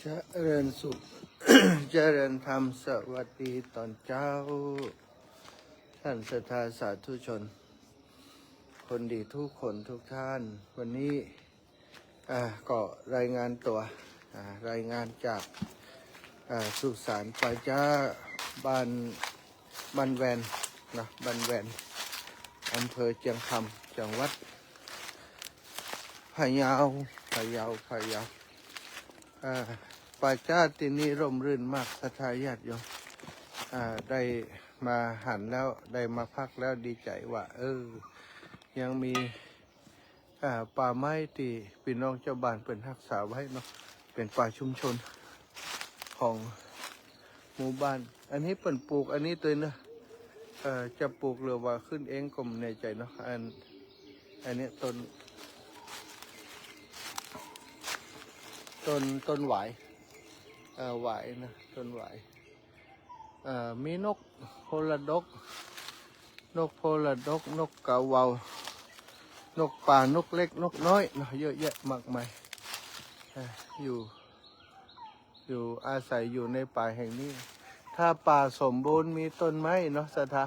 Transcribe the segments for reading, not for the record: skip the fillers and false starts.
เจริญสุข เจริญธรรมสวัสดีตอนเช้าท่านศรัทธาสาธุชนคนดีทุกคนทุกท่านวันนี้ก็รายงานตัวรายงานจากสุสานป่าช้าบ้านแวนนะบ้านแวนอำเภอเชียงคำจังหวัดพะเยาป่าช้าที่นี้ร่มรื่นมากศรัทธาญาติโยมได้มาหันแล้วได้มาพักแล้วดีใจว่ายังมีป่าไม้ที่พี่น้องเจ้าบ้านเป็นรักษาไว้เนาะเป็นป่าชุมชนของหมู่บ้านอันนี้เป็นปลูกอันนี้ตัวนะจะปลูกหรือว่าขึ้นเองก็ไม่แน่ใจเนาะอันนี้ต้นหวายหวายนะต้นหวายมีนกโพลดกนกกาเวานกป่านกเล็กนกน้อยเนาะเยอะแยะมากมายอยู่อาศัยอยู่ในป่าแห่งนี้ถ้าป่าสมบูรณ์มีต้นไม้เนาะศรัทธา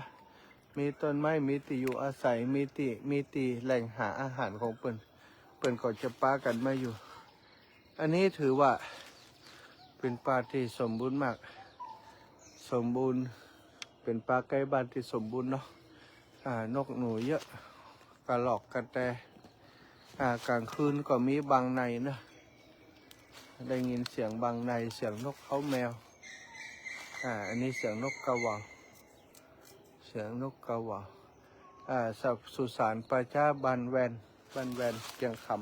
มีต้นไม้มีที่อยู่อาศัยมีที่แหล่งหาอาหารของเปิ้นก็จะปากันมาอยู่อันนี้ถือว่าเป็นป่าที่สมบูรณ์มากสมบูรณ์เป็นป่าใกล้บ้านที่สมบูรณ์เนาะนกหนูเยอะกระหลอกกระแตกลางคืนก็มีบางในนะได้ยินเสียงบางในเสียงนกเขาแมวอันนี้เสียงนกกระหว่างสุสานป่าช้าบ้านแวนเชียงคำ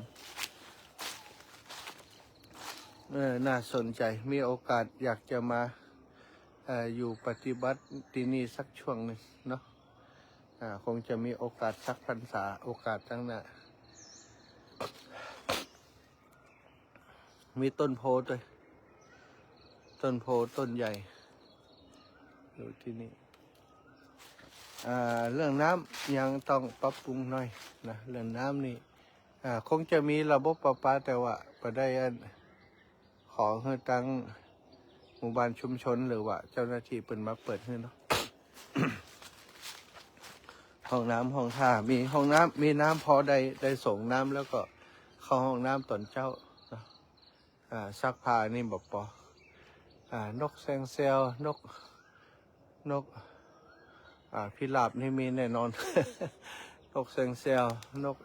น่าสนใจมีโอกาสอยากจะมาอยู่ปฏิบัติที่นี่สักช่วงหนึ่งเนาะคงจะมีโอกาสสักพรรษาโอกาสตั้งหน้ามีต้นโพด้วยต้นโพต้นใหญ่อยู่ที่นี่เรื่องน้ำยังต้องปรับปรุงหน่อยนะเรื่องน้ำนี่คงจะมีระบบประปาแต่ว่าประได้ขอให้ตั้งหมู่บ้านชุมชนหรือว่าเจ้าหน้าที่เปิดมาเปิดให้เนาะ ห้องน้ำห้องท่ามีห้องน้ำมีน้ำพอได้ส่งน้ำแล้วก็เข้าห้องน้ำตอนเช้าซักผ้านี่บอกปอนกแซงเซลนกพิราบนี่มีแน่นอน นกแซงเซลนก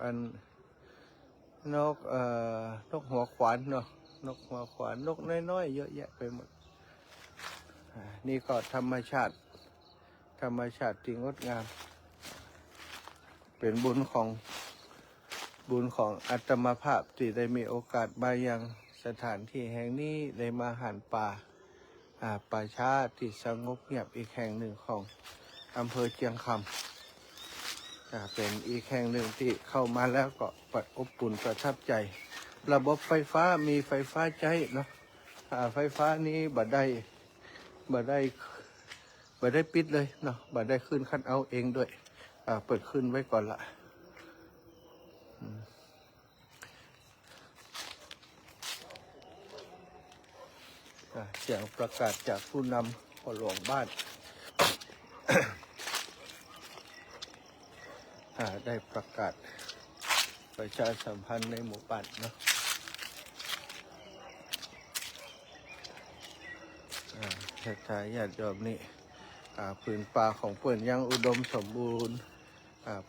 หัวขวานเนาะนกหัวขวานนกน้อยๆเยอะแยะไปหมดนี่ก็ธรรมชาติที่งดงามเป็นบุญของอาตมาภาพที่ได้มีโอกาสมายังสถานที่แห่งนี้ได้มาหันป่าช้าที่สงบเงียบอีกแห่งหนึ่งของอำเภอเชียงคำเป็นอีกแห่งหนึ่งที่เข้ามาแล้วก็อบอุ่นประทับใจระบบไฟฟ้ามีไฟฟ้าใช้เนาะไฟฟ้านี้บัดได้ปิดเลยเนาะบัดได้ขึ้นคันเอาเองด้วยเปิดขึ้นไว้ก่อนละเสียงประกาศจากผู้นำพ่อหลวงบ้าน ได้ประกาศประชาสัมพันธ์ในหมู่บ้านเนาะศรัทธาญาติโยมนี่ผืนป่าของเปิ่นยังอุดมสมบูรณ์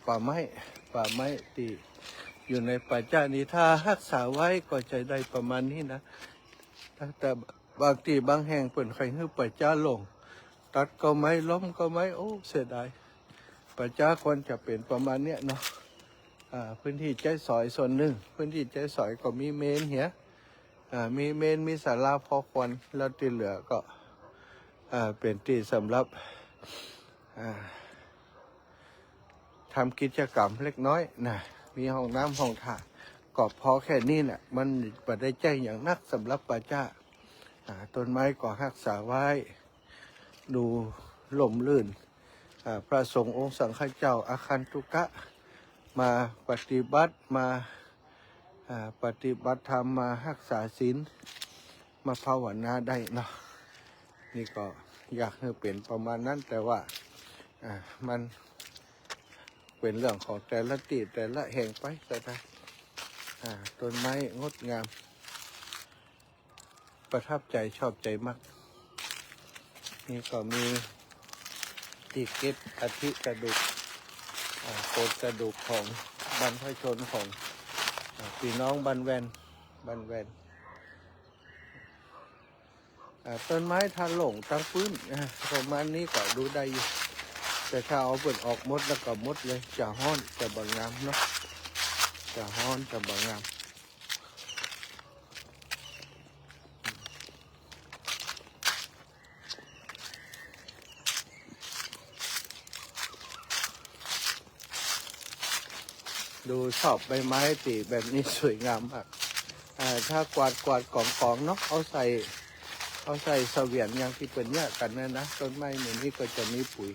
ป่าไม้ที่อยู่ในป่าช้านี้ถ้ารักษาไว้ก็จะได้ประมาณนี้นะแต่บางที่บางแห่งเปิ่นใครให้ป่าช้าลงตัดก็ไม่ล้มก็ไม่โอ้เสียดายป่าช้าควรจะเป็นประมาณเนี้ยเนาะพื้นที่ใจสอยส่วนหนึ่งพื้นที่ใจสอยก็มีเมนเหียมีเมนมีศาลาพอควรแล้วที่เหลือก็เป็นที่สำหรับทำกิจกรรมเล็กน้อยนะมีห้องน้ำห้องท่าก็พอแค่นี้เนี่ยมันไม่ได้แจ้งอย่างนักสำหรับป่าช้าต้นไม้ก็รักษาไว้ดูล่มลื่นพระสงฆ์องค์สังฆเจ้าอาคันตุกะมาปฏิบัติธรรมมารักษาศีล มาภาวนาได้เนาะนี่ก็อยากให้เป็นประมาณนั้นแต่ว่ามันเป็นเรื่องของแต่ละที่แต่ละแห่งไปแต่ละต้นไม้งดงามประทับใจชอบใจมากนี่ก็มีที่เก็บอาทิกระดูกโครงกระดูกของบรรพชนของพี่น้องบ้านแวนต้นไม้ทานหลงตั้งพื้นประมาณนี้ก็ดูได้อยู่แต่ถ้าเอาเปิดออกมดแล้วก็มดเลยจะห้อนจะบางงามเนาะจะห้อนจะบางงามดูชอบใบไม้ตีแบบนี้สวยงามมากถ้ากวาดกองเนาะเอาใส่เสวียนอย่างที่เป็นเนี่ยกันนะต้นไม้เหมือนนี้ก็จะมีปุ๋ย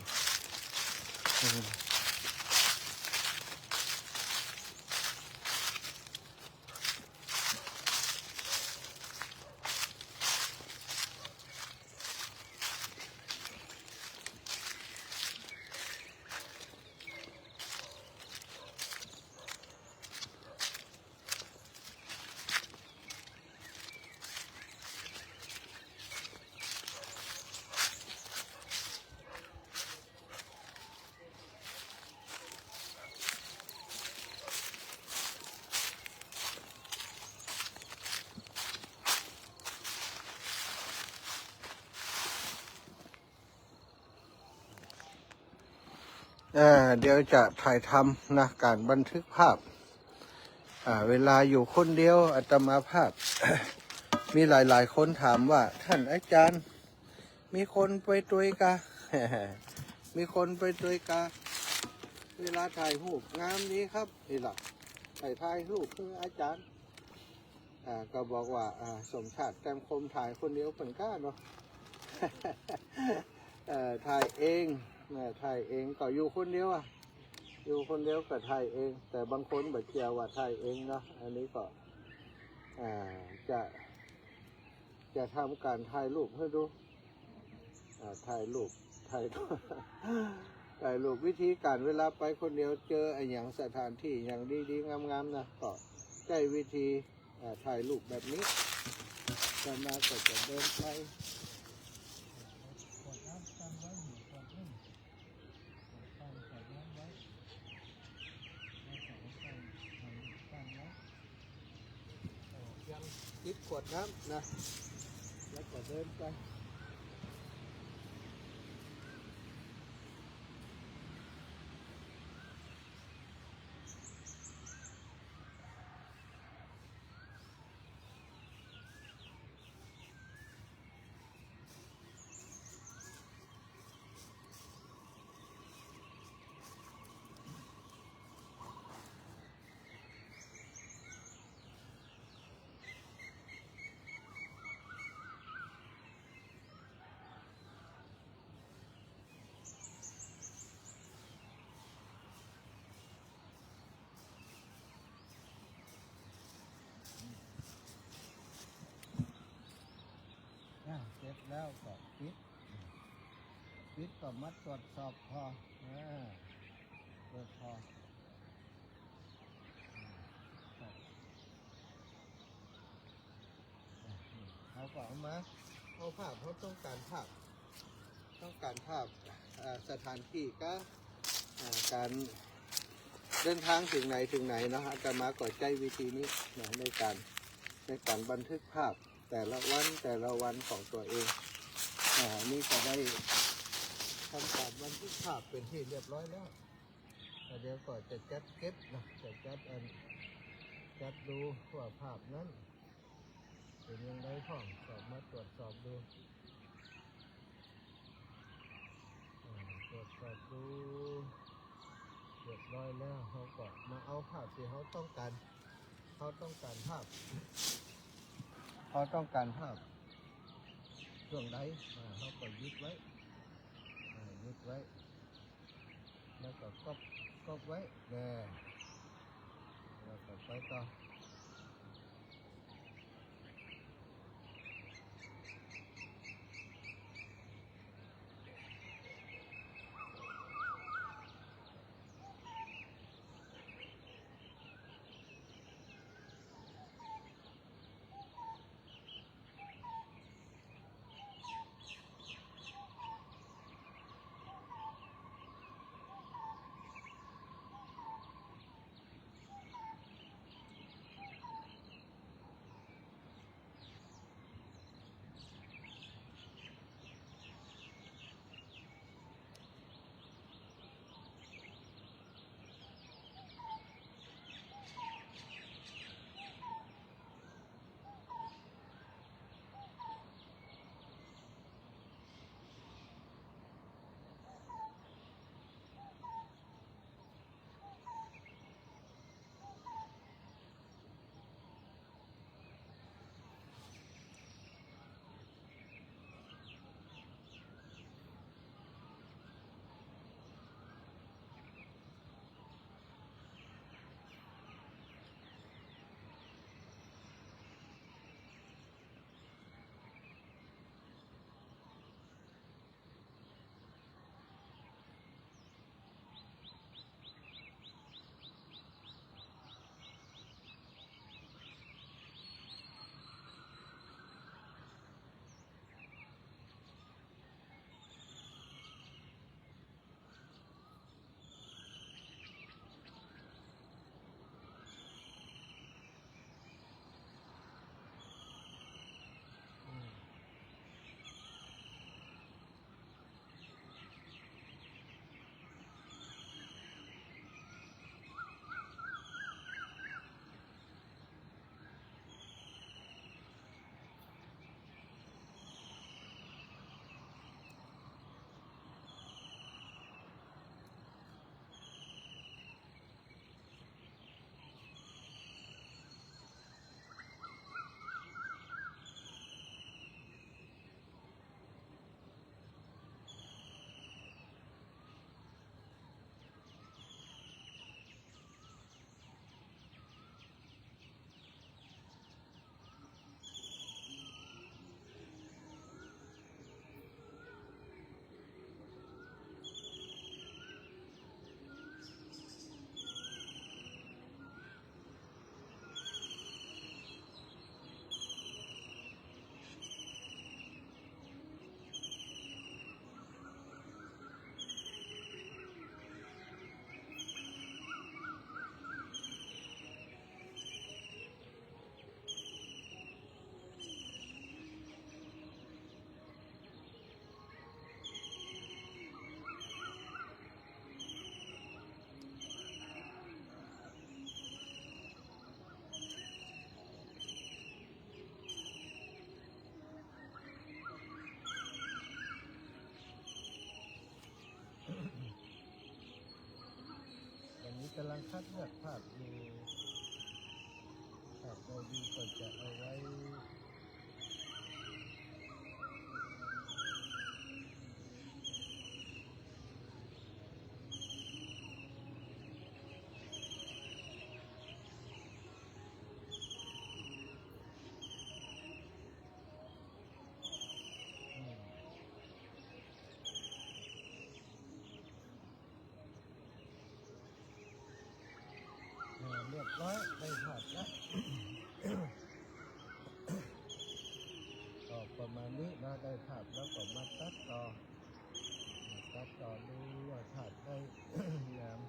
เดี๋ยวจะถ่ายทำนะการบันทึกภาพเวลาอยู่คนเดียวอาตมาภาพ มีหลายคนถามว่าท่านอาจารย์มีคนไปตุยกา มีคนไปตุยกาเวลาถ่ายรูปงามนี้ครับนี่แหละถ่ายรูปคืออาจารย์ก็บอกว่าสมชาติแต้มคมถ่ายคนเดียวเป็นก้าเนาะ ถ่ายเองก็อยู่คนเดียวอยู่คนเดียวก็ถ่ายเองแต่บางคนแบบเจียวว่าถ่ายเองเนาะอันนี้ก็จะทำการถ่ายรูปให้ดูถ่ายรูป ถ่ายรูปวิธีการเวลาไปคนเดียวเจออย่างสถานที่อย่างดีๆงามๆนะก็ใช้วิธีถ่ายรูปแบบนี้จะมาก็จะเดินไปติดขวดน้ำนะแล้วก็เดินไปเสร็จแล้วก็ปิดก็มาตรวจสอบพอตรวจพอเขาก็เอามาเอาภาพเขาต้องการภาพสถานที่ก็การเดินทางถึงไหนนะอาตมาก็ใช้วิธีนี้นะในการบันทึกภาพแต่ละวันของตัวเองนี่ก็ได้ทำการบันทึกภาพเป็นที่เรียบร้อยแล้วเดี๋ยวก็จะจัดเก็บนะจะจัดดูว่าภาพนั้นเป็นยังไงพ่อสอบมาตรวจสอบดูเรียบร้อยแล้วเขาก็มาเอาภาพที่เขาต้องการภาพช่วงใดเขาก็ยึดไว้แล้วก็ก๊อปไว้แล้วก็ไปต่อ กำลังคัดเลือกภาพอยู่ภาพเราดีก็จะเอาไว้เรียบร้อยได้ภาพแล้ว ก็ประมาณนี้นะได้ภาพแล้วก็มาตัดต่อดูว่าภาพได้ งาม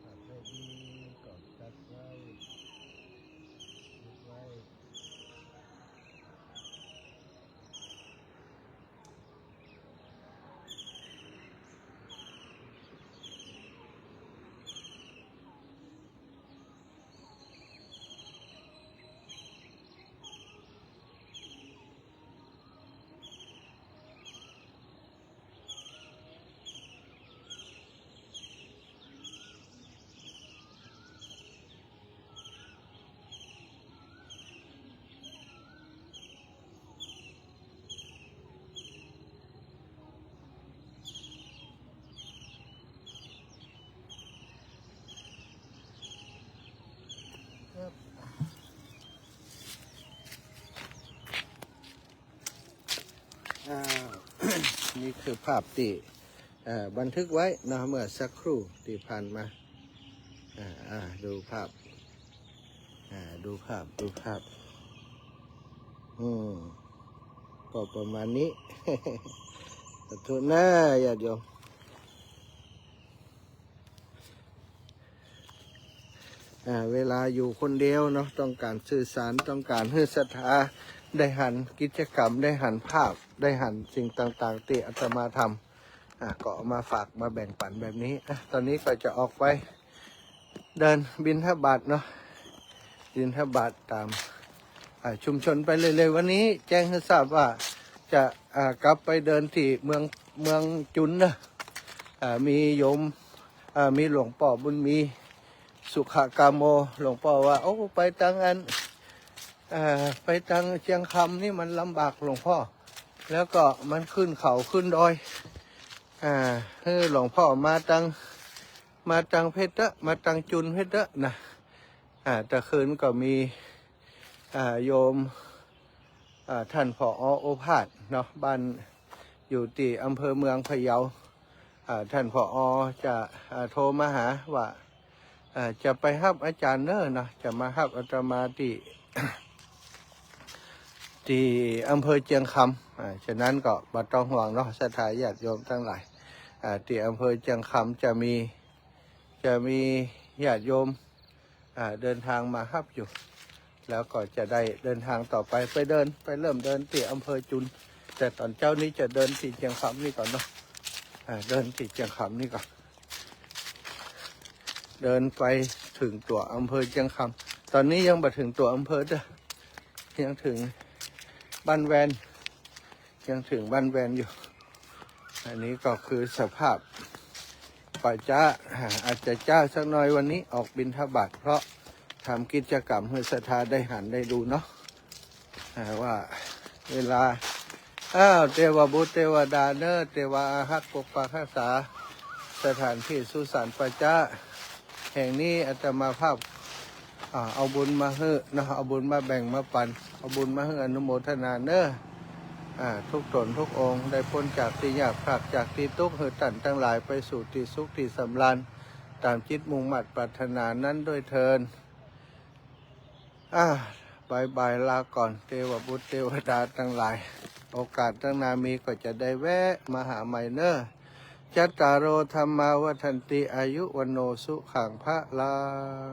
ภาพได้ดีก็จัดไว้ครับ นี่คือภาพที่บันทึกไว้นะเมื่อสักครู่ที่ผ่านมาดูภาพดูภาพก็ประมาณนี้ ขอโทษนะญาติโยมเวลาอยู่คนเดียวเนาะต้องการสื่อสารต้องการให้ศรัทธาได้หันกิจกรรมได้หันภาพได้หันสิ่งต่างๆที่อาตมาทำก็เอามาฝากมาแบ่งปันแบบนี้ตอนนี้ก็จะออกไปเดินบิณฑบาตเนาะบิณฑบาตตามชุมชนไปเลยวันนี้แจ้งให้ทราบว่าจะกลับไปเดินที่เมืองจุนนะมีโยมมีหลวงพ่อบุญมีสุขกามโมหลวงพ่อว่าโอ้ไปตังอันไปตังเชียงคำนี่มันลำบากหลวงพ่อแล้วก็มันขึ้นเขาขึ้นดอยหลวงพ่อมาตังเพชรมาตังจุนเพชรนะแต่คืนก็มีโยมท่านผอ.โอภาสเนาะบ้านอยู่ที่อำเภอเมืองพะเยาท่านผอ.จะโทรมาหาว่าจะไปฮับอาจารย์เนอนะจะมาฮับอาตมาที่ ที่อำเภอเชียงคำฉะนั้นก็บ่ต้องห่วงเนาะศรัทธาญาติโยมทั้งหลายที่อำเภอเชียงคำจะมีญาติโยมเดินทางมาฮับอยู่แล้วก็จะได้เดินทางต่อไปเริ่มเดินที่อำเภอจุนแต่ตอนเจ้านี้จะเดินที่เชียงคำนี่ก่อนเนาะเดินที่เชียงคำนี่ก่อนเดินไปถึงตัวอำเภอเชียงคำตอนนี้ยังไม่ถึงตัวอำเภอเด้อยังถึงบ้านแวนยังถึงบ้านแวนอยู่อันนี้ก็คือสภาพป่าจ้าอาจจะจ้าสักหน่อยวันนี้ออกบิณฑบาตเพราะทำกิจกรรมให้ศรัทธาได้หันได้ดูเนาะว่าเวลาเทวบุตรเทวดาเนอเทวาอาหักปกปักรักษาสถานที่สุสานป่าจ้าแห่งนี้อาตมาภาพเอาบุญมาให้นะเอาบุญมาแบ่งมาปันเอาบุญมาให้อนุโมทนาเนอทุกตนทุกองค์ได้พ้นจากที่ยากพรากจากที่ทุกข์เหือตันทั้งหลายไปสู่ที่สุขที่สำราญตามจิตมุ่งมั่นปรารถนานั้นด้วยเทินบายลาก่อนเทวบุตรเทวดาทั้งหลายโอกาสตั้งนามีก็จะได้แวะมาหาใหม่เนอจัตตารโอธรรมาวัฏันติอายุวันโนสุขังพระลัง